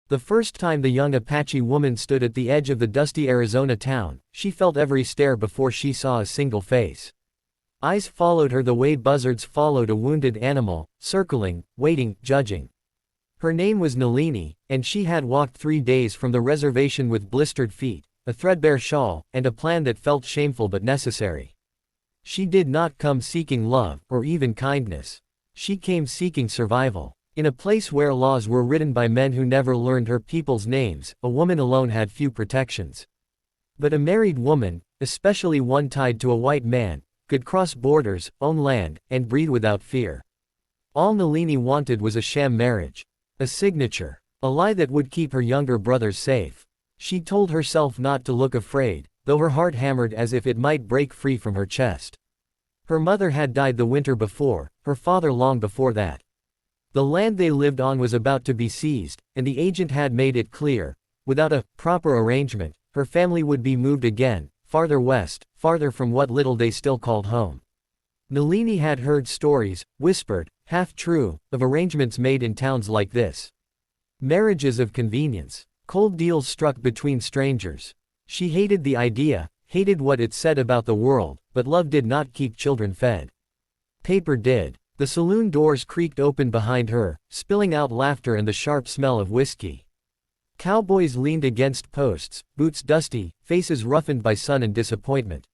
The first time the young Apache woman stood at the edge of the dusty Arizona town, she felt every stare before she saw a single face. Eyes followed her the way buzzards followed a wounded animal, circling, waiting, judging. Her name was Nalini, and she had walked 3 days from the reservation with blistered feet, a threadbare shawl, and a plan that felt shameful but necessary. She did not come seeking love, or even kindness. She came seeking survival. In a place where laws were written by men who never learned her people's names, a woman alone had few protections. But a married woman, especially one tied to a white man, could cross borders, own land, and breathe without fear. All Nalini wanted was a sham marriage. A signature. A lie that would keep her younger brothers safe. She told herself not to look afraid, though her heart hammered as if it might break free from her chest. Her mother had died the winter before, her father long before that. The land they lived on was about to be seized, and the agent had made it clear, without a proper arrangement, her family would be moved again, farther west, farther from what little they still called home. Nalini had heard stories, whispered, half true, of arrangements made in towns like this. Marriages of convenience. Cold deals struck between strangers. She hated the idea, hated what it said about the world, but love did not keep children fed. Paper did. The saloon doors creaked open behind her, spilling out laughter and the sharp smell of whiskey. Cowboys leaned against posts, boots dusty, faces roughened by sun and disappointment.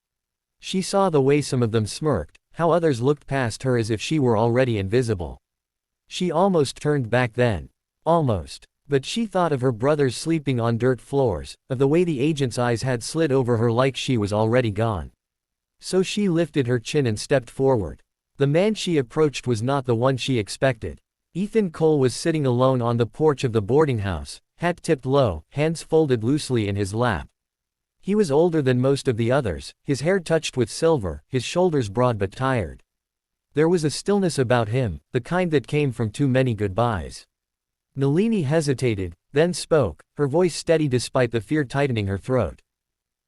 She saw the way some of them smirked, how others looked past her as if she were already invisible. She almost turned back then. Almost. But she thought of her brothers sleeping on dirt floors, of the way the agent's eyes had slid over her like she was already gone. So she lifted her chin and stepped forward. The man she approached was not the one she expected. Ethan Cole was sitting alone on the porch of the boarding house, hat tipped low, hands folded loosely in his lap. He was older than most of the others, his hair touched with silver, his shoulders broad but tired. There was a stillness about him, the kind that came from too many goodbyes. Nalini hesitated, then spoke, her voice steady despite the fear tightening her throat.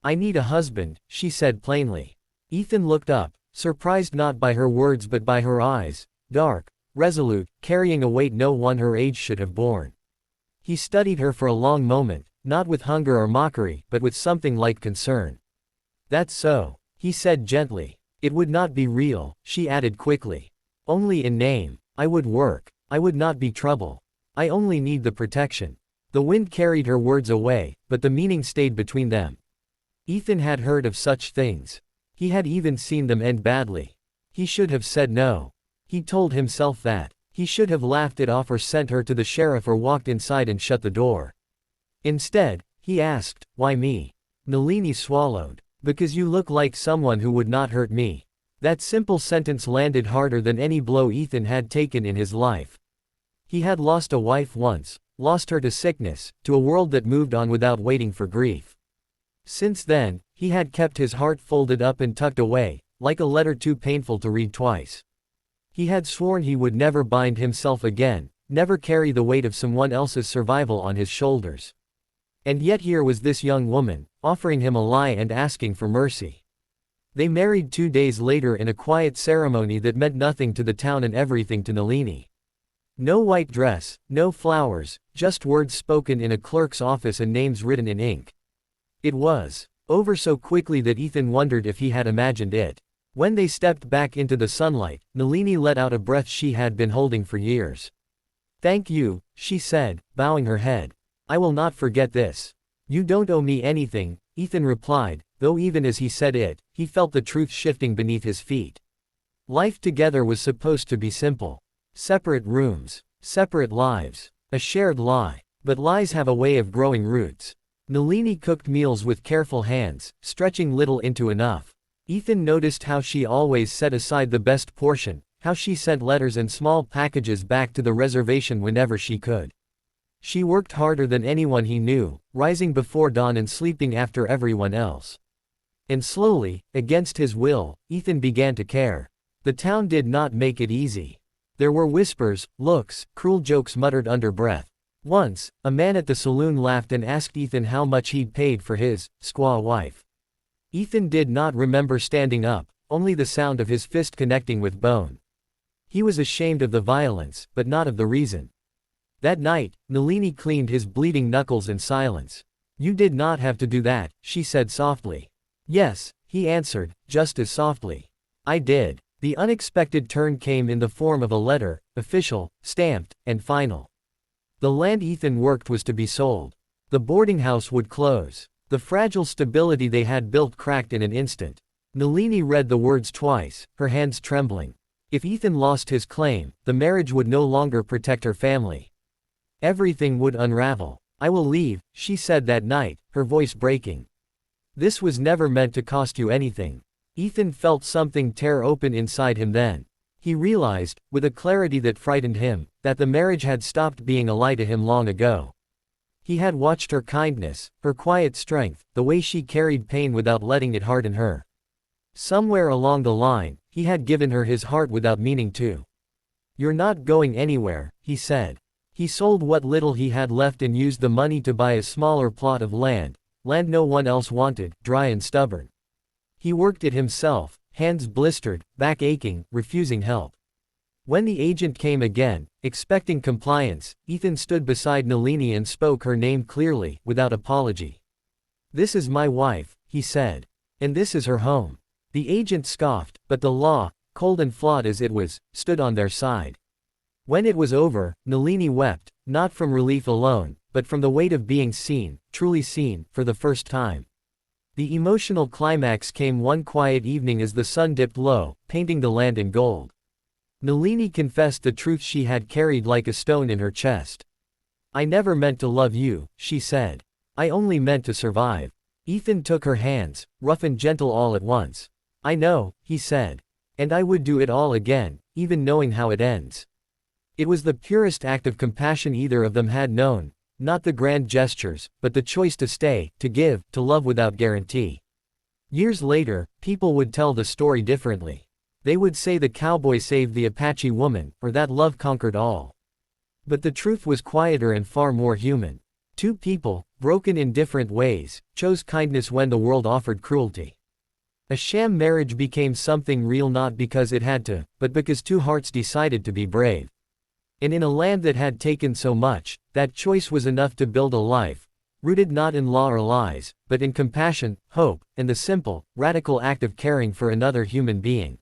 "I need a husband," she said plainly. Ethan looked up, surprised not by her words but by her eyes, dark, resolute, carrying a weight no one her age should have borne. He studied her for a long moment, not with hunger or mockery, but with something like concern. "That's so," he said gently. "It would not be real," she added quickly. "Only in name. I would work. I would not be trouble. I only need the protection." The wind carried her words away, but the meaning stayed between them. Ethan had heard of such things. He had even seen them end badly. He should have said no. He told himself that. He should have laughed it off or sent her to the sheriff or walked inside and shut the door. Instead, he asked, "Why me?" Nalini swallowed. "Because you look like someone who would not hurt me." That simple sentence landed harder than any blow Ethan had taken in his life. He had lost a wife once, lost her to sickness, to a world that moved on without waiting for grief. Since then, he had kept his heart folded up and tucked away, like a letter too painful to read twice. He had sworn he would never bind himself again, never carry the weight of someone else's survival on his shoulders. And yet here was this young woman, offering him a lie and asking for mercy. They married 2 days later in a quiet ceremony that meant nothing to the town and everything to Nalini. No white dress, no flowers, just words spoken in a clerk's office and names written in ink. It was over so quickly that Ethan wondered if he had imagined it. When they stepped back into the sunlight, Nalini let out a breath she had been holding for years. "Thank you," she said, bowing her head. "I will not forget this." "You don't owe me anything," Ethan replied, though even as he said it, he felt the truth shifting beneath his feet. Life together was supposed to be simple. Separate rooms, separate lives, a shared lie. But lies have a way of growing roots. Nalini cooked meals with careful hands, stretching little into enough. Ethan noticed how she always set aside the best portion, how she sent letters and small packages back to the reservation whenever she could. She worked harder than anyone he knew, rising before dawn and sleeping after everyone else. And slowly, against his will, Ethan began to care. The town did not make it easy. There were whispers, looks, cruel jokes muttered under breath. Once, a man at the saloon laughed and asked Ethan how much he'd paid for his squaw wife. Ethan did not remember standing up, only the sound of his fist connecting with bone. He was ashamed of the violence, but not of the reason. That night, Nalini cleaned his bleeding knuckles in silence. You did not have to do that, she said softly. Yes, he answered, just as softly. I did. The unexpected turn came in the form of a letter, official, stamped, and final. The land Ethan worked was to be sold. The boarding house would close. The fragile stability they had built cracked in an instant. Nalini read the words twice, her hands trembling. If Ethan lost his claim, the marriage would no longer protect her family. Everything would unravel. I will leave, she said that night, her voice breaking. This was never meant to cost you anything. Ethan felt something tear open inside him then. He realized, with a clarity that frightened him, that the marriage had stopped being a lie to him long ago. He had watched her kindness, her quiet strength, the way she carried pain without letting it harden her. Somewhere along the line, he had given her his heart without meaning to. You're not going anywhere, he said. He sold what little he had left and used the money to buy a smaller plot of land no one else wanted, dry and stubborn. He worked it himself, hands blistered, back aching, refusing help. When the agent came again, expecting compliance, Ethan stood beside Nalini and spoke her name clearly, without apology. This is my wife, he said. And this is her home. The agent scoffed, but the law, cold and flawed as it was, stood on their side. When it was over, Nalini wept, not from relief alone, but from the weight of being seen, truly seen, for the first time. The emotional climax came one quiet evening as the sun dipped low, painting the land in gold. Nalini confessed the truth she had carried like a stone in her chest. I never meant to love you, she said. I only meant to survive. Ethan took her hands, rough and gentle all at once. I know, he said. And I would do it all again, even knowing how it ends. It was the purest act of compassion either of them had known. Not the grand gestures, but the choice to stay, to give, to love without guarantee. Years later, people would tell the story differently. They would say the cowboy saved the Apache woman, or that love conquered all. But the truth was quieter and far more human. Two people, broken in different ways, chose kindness when the world offered cruelty. A sham marriage became something real not because it had to, but because two hearts decided to be brave. And in a land that had taken so much, that choice was enough to build a life, rooted not in law or lies, but in compassion, hope, and the simple, radical act of caring for another human being.